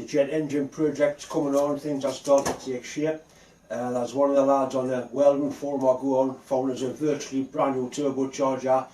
jet engine project's coming on, things are starting to take shape. There's one of the lads on the welding forum I go on, found as a virtually brand new turbocharger.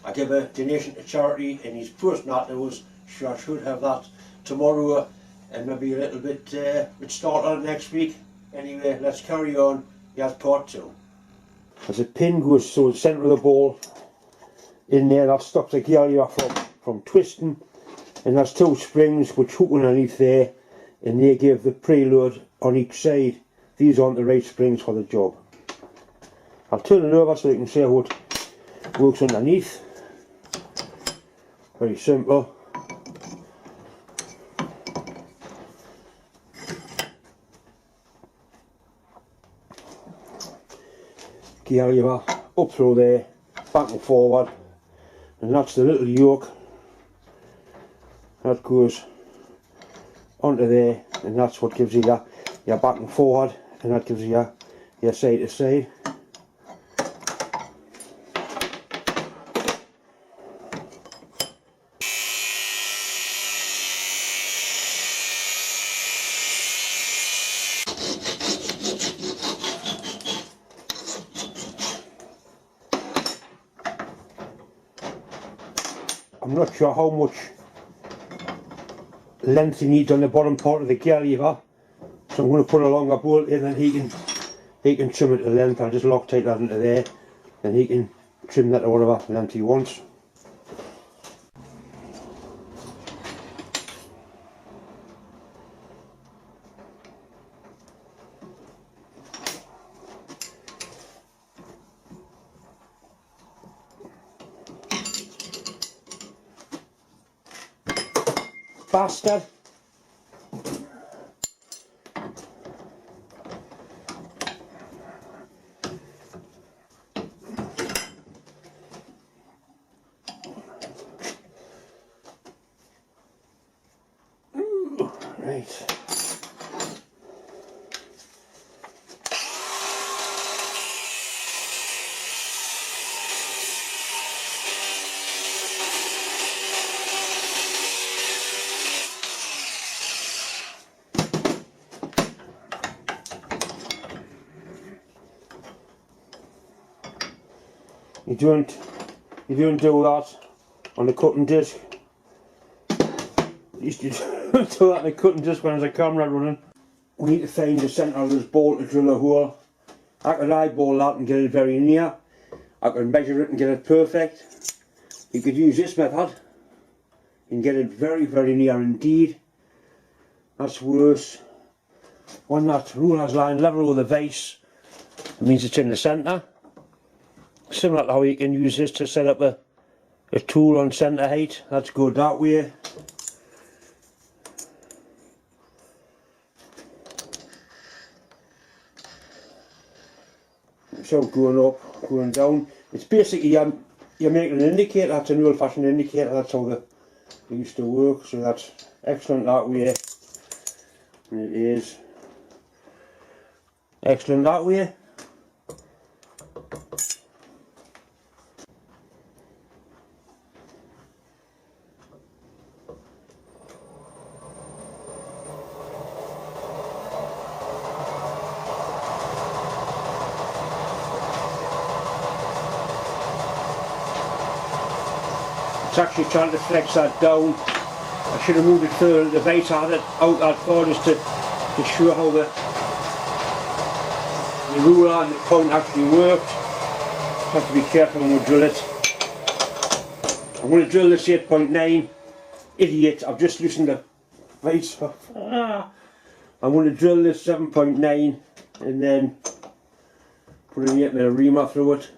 I give a donation to charity, and he's posting that to us, so I should have that tomorrow and maybe a little bit start on it next week. Anyway, let's carry on. Here's part 2. As a pin goes through the centre of the ball in there, that stops the gear lever from twisting, and there's 2 springs which hook underneath there, and they give the preload on each side. These aren't the right springs for the job. I'll turn it over so you can see how it works underneath. Very simple. Gear lever up through there, back and forward, and that's the little yoke that goes onto there, and that's what gives you your back and forward, and that gives you your side to side. I'm not sure how much length he needs on the bottom part of the gear lever, so I'm going to put a longer bolt in, and he can trim it to length. I'll just Loctite that into there, and he can trim that to whatever length he wants. Bastard. Right. You don't do that on the cutting disc. You used to do that on the cutting disc when there's a camera running. We need to find the centre of this bolt to drill a hole. I could eyeball that and get it very near. I could measure it and get it perfect. You could use this method and get it very, very near indeed. That's worse. When that ruler's line level with the vise, it means it's in the centre. Similar to how you can use this to set up a tool on centre height. That's good that way. So going up, going down. It's basically you're making an indicator. That's an old-fashioned indicator. That's how they used to work. So that's excellent that way. And it is excellent that way. It's actually trying to flex that down. I should have moved it further. The vise had it out that far just to show how the ruler and the point actually worked. Just have to be careful when we drill it. I'm going to drill this 8.9. Idiot, I've just loosened the vise. I'm going to drill this 7.9 and then put a bit of reamer through it.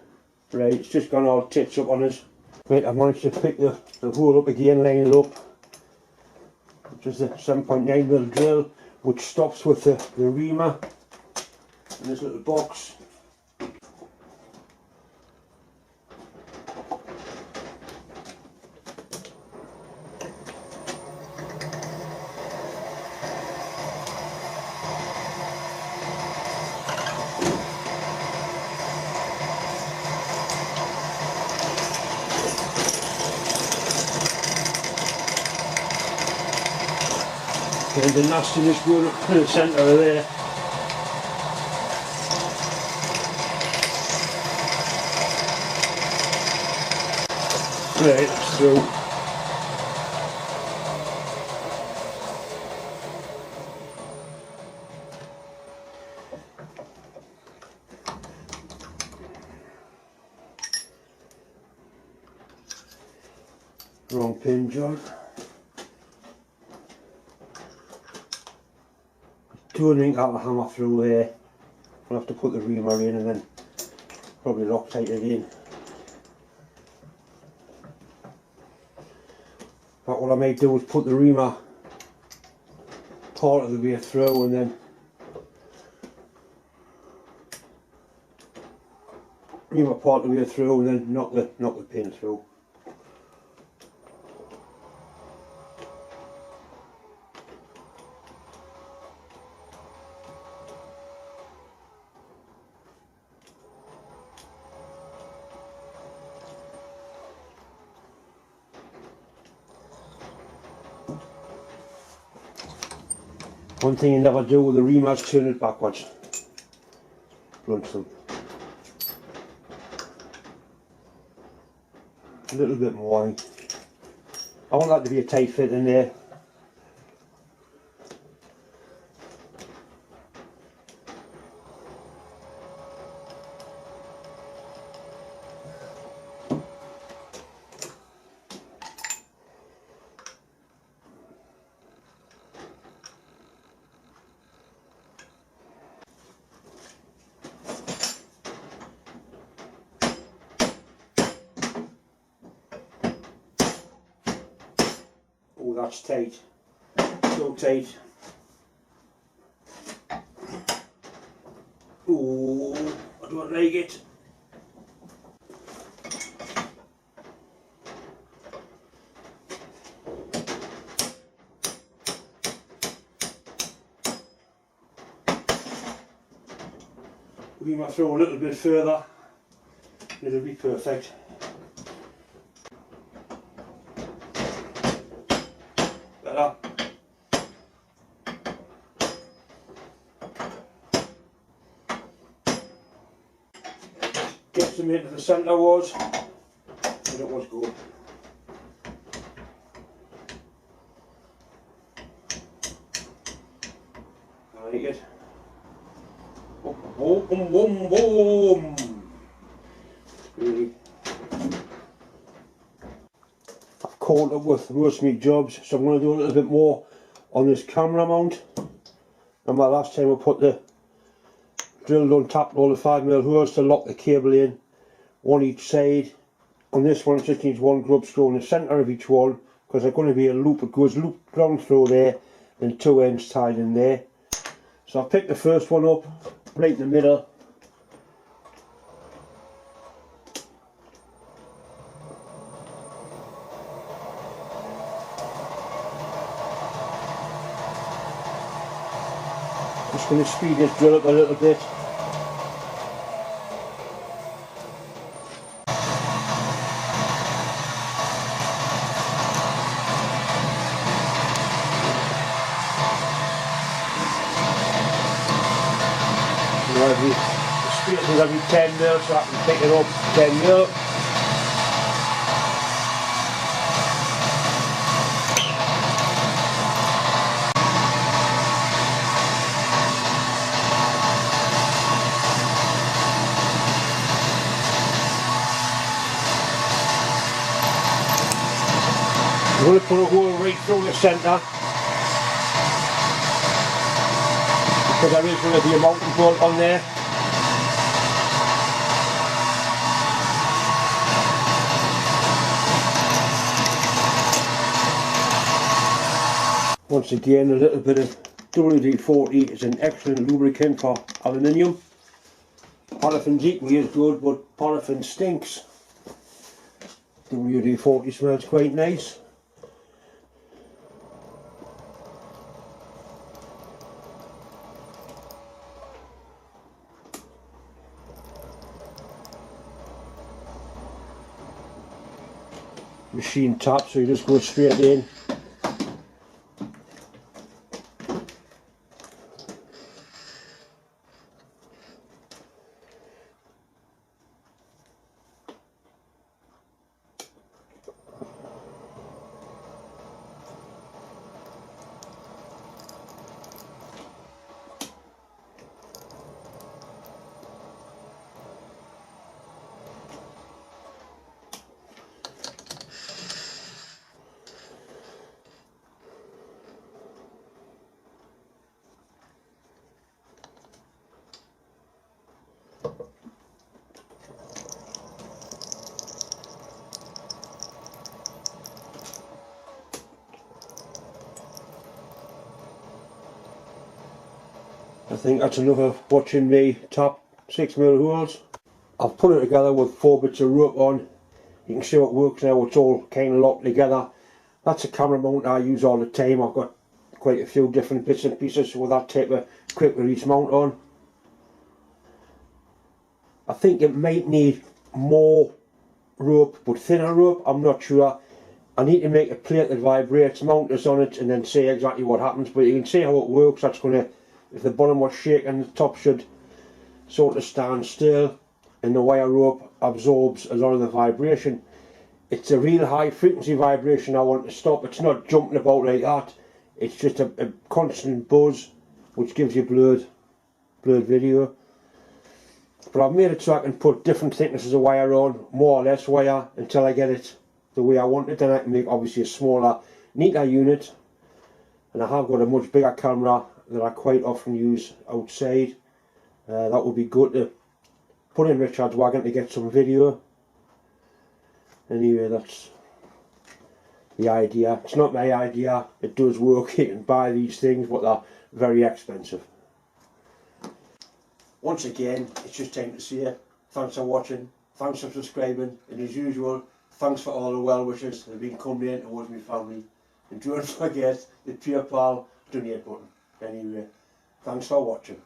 Right, it's just gone all tits up on us. Right, I've managed to pick the hole up again, line it up, which is the 7.9mm drill, which stops with the reamer in this little box. And the nastiness going up to the centre of there. Right, that's through. Wrong pin, John. Don't think I'll hammer through there. I'll have to put the reamer in and then probably Loctite it in. But what I might do is put the reamer part of the way through and then reamer part of the way through and then knock the pin through. One thing you never do with the reamer is turn it backwards. Blunt them. A little bit more. I want that to be a tight fit in there. Oh, that's tight. So tight. Oh, I don't like it. We might throw a little bit further. It'll be perfect. Better. Get them into the centre was, and it was good. I like it. Boom, boom, boom, boom. Really. I've caught up with most of my jobs, so I'm going to do a little bit more on this camera mount. And my last time I put the drilled on tapped all the 5mm holes to lock the cable in, one each side. On this one it just needs one grub screw in the centre of each one, because there's going to be a loop that goes looped down through there and two ends tied in there. So I'll pick the first one up right in the middle. Just going to speed this drill up a little bit. The space is every 10mm, so I can pick it up 10mm. I'm going to put a hole right through the centre, because there is going to be a mounting bolt on there. Once again, a little bit of WD-40 is an excellent lubricant for aluminium. Paraffin's equally is good, but paraffin stinks. WD-40 smells quite nice. Machine tap, so you just go straight in. I think that's enough of watching me tap 6mm holes. I've put it together with 4 bits of rope on. You can see what works now, it's all kind of locked together. That's a camera mount I use all the time. I've got quite a few different bits and pieces with that type of quick release mount on. I think it might need more rope, but thinner rope, I'm not sure. I need to make a plate that vibrates, mount this on it and then see exactly what happens, but you can see how it works. That's going to, if the bottom was shaking, the top should sort of stand still, and the wire rope absorbs a lot of the vibration. It's a real high frequency vibration I want to stop. It's not jumping about like that, it's just a constant buzz which gives you blurred video. But I've made it so I can put different thicknesses of wire on, more or less wire, until I get it the way I want it. Then I can make obviously a smaller, neater unit. And I have got a much bigger camera that I quite often use outside. That would be good to put in Richard's wagon to get some video. Anyway, that's the idea. It's not my idea, it does work. You can buy these things, but they're very expensive. Once again, it's just time to say thanks for watching, thanks for subscribing, and as usual, thanks for all the well wishes that have been coming in towards my family. And don't forget the PayPal donate button. Anyway, thanks for watching.